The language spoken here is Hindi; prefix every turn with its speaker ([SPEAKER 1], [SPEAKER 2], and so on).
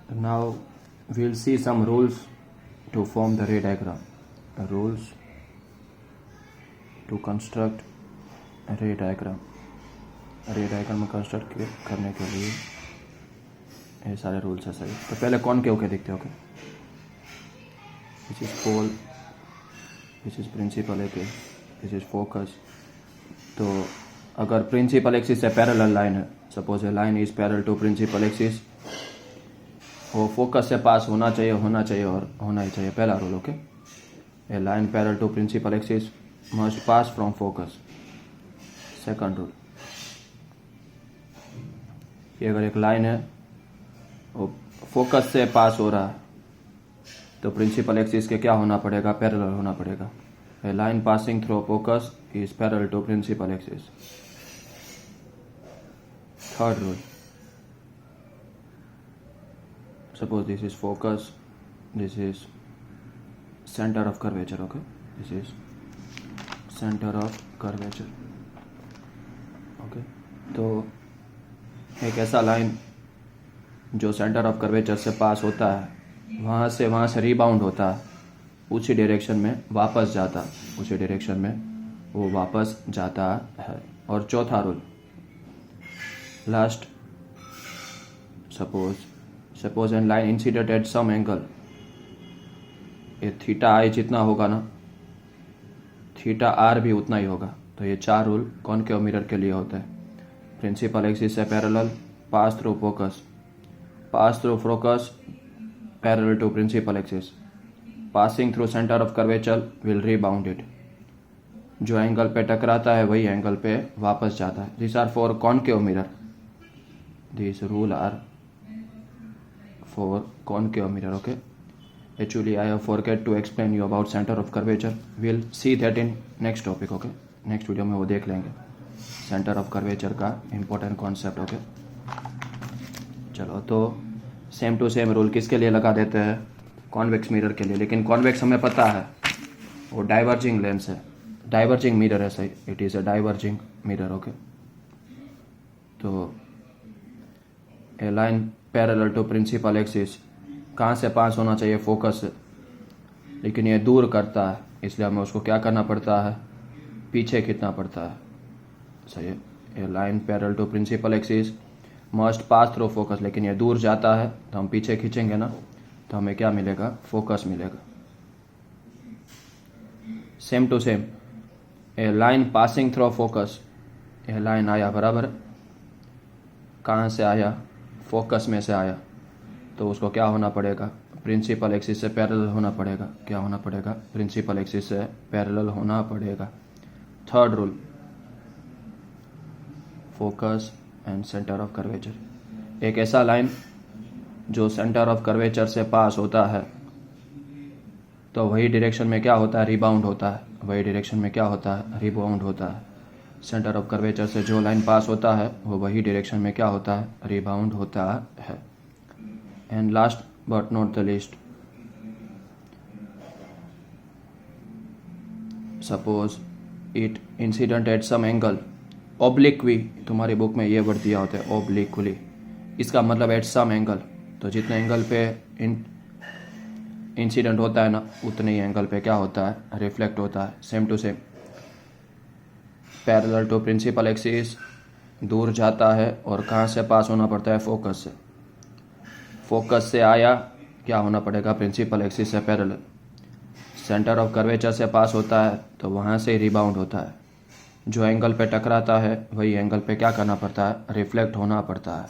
[SPEAKER 1] Now we'll see some rules to form the ray diagram. Rules to construct a ray diagram. रे डायग्राम में कंस्ट्रक्ट करने के लिए ये सारे रूल्स है सही। तो पहले कौन के ओके देखते हो, okay this is pole, this is principal okay, this is focus. तो अगर प्रिंसिपल एक्सिस से पैरेलल लाइन है, suppose a line is parallel to principal axis, वो फोकस से पास होना चाहिए और होना ही चाहिए, पहला rule okay. A line parallel to principal axis must pass from focus, second rule. ये अगर एक लाइन है वो फोकस से पास हो रहा है तो प्रिंसिपल एक्सिस के क्या होना पड़ेगा, पैरेलल होना पड़ेगा। A line passing through focus is parallel to principal axis, third rule. Suppose this is focus, this is centre of curvature okay, this is centre of curvature okay. तो एक ऐसा लाइन जो सेंटर ऑफ कर्वेचर से पास होता है, वहाँ से रिबाउंड होता है, उसी डायरेक्शन में वापस जाता है, उसी डायरेक्शन में वो वापस जाता है। और चौथा rule last, suppose an line incident at some angle, ये थीटा आई जितना होगा ना, थीटा आर भी उतना ही होगा। तो ये चार रूल कॉनकेव मिरर के लिए होते हैं। प्रिंसिपल एक्सिस से parallel, pass through focus parallel to principal axis, passing through centre of curvature will rebound it, जो एंगल पे टकराता है वही एंगल पे वापस जाता है। This are for concave mirror, this rule are for concave mirror okay. Actually, I have forget to explain you about center of curvature. We'll see that in next topic, okay? Next video में वो देख लेंगे सेंटर ऑफ कर्वेचर का इम्पोर्टेंट कॉन्सेप्ट ओके। चलो, तो सेम टू सेम रूल किसके लिए लगा देते हैं, कॉन्वेक्स मिरर के लिए। लेकिन कॉन्वेक्स हमें पता है वो डाइवर्जिंग लेंस है, डाइवर्जिंग मिरर है सही, it is a diverging mirror okay. तो a line parallel to principal axis कहाँ से पास होना चाहिए, फोकस से, लेकिन ये दूर करता है, इसलिए हमें उसको क्या करना पड़ता है, पीछे खींचना पड़ता है सही है। ये line parallel to principal axis must pass through focus, लेकिन ये दूर जाता है तो हम पीछे खींचेंगे ना, तो हमें क्या मिलेगा, फोकस मिलेगा। Same to same a line passing through focus, ये लाइन आया बराबर, कहाँ से आया, फोकस में से आया, तो उसको क्या होना पड़ेगा, प्रिंसिपल एक्सिस से पैरेलल होना पड़ेगा। क्या होना पड़ेगा, प्रिंसिपल एक्सिस से पैरेलल होना पड़ेगा। Third rule, focus and centre of curvature. एक ऐसा लाइन जो सेंटर ऑफ कर्वेचर से पास होता है तो वही डायरेक्शन में क्या होता है, रिबाउंड होता है, वही डायरेक्शन में क्या होता है, रिबाउंड होता है। सेंटर ऑफ कर्वेचर से जो लाइन पास होता है वो वही डायरेक्शन में क्या होता है, रिबाउंड होता है। And last but not the least, suppose it incident at some angle, obliquely, तुम्हारी बुक में ये वर्ड दिया होता है obliquely, इसका मतलब at some angle, तो जितने एंगल पे इंसिडेंट होता है ना, उतने ही एंगल पे क्या होता है, रिफ्लेक्ट होता है। Same to same parallel to principal axis, दूर जाता है और कहाँ से पास होना पड़ता है, फोकस से। फोकस से आया, क्या होना पड़ेगा, प्रिंसिपल एक्सिस से पैरेलल। सेंटर ऑफ कर्वेचर से पास होता है तो वहाँ से रिबाउंड होता है, जो एंगल पे टकराता है वही एंगल पे क्या करना पड़ता है, रिफ्लेक्ट होना पड़ता है।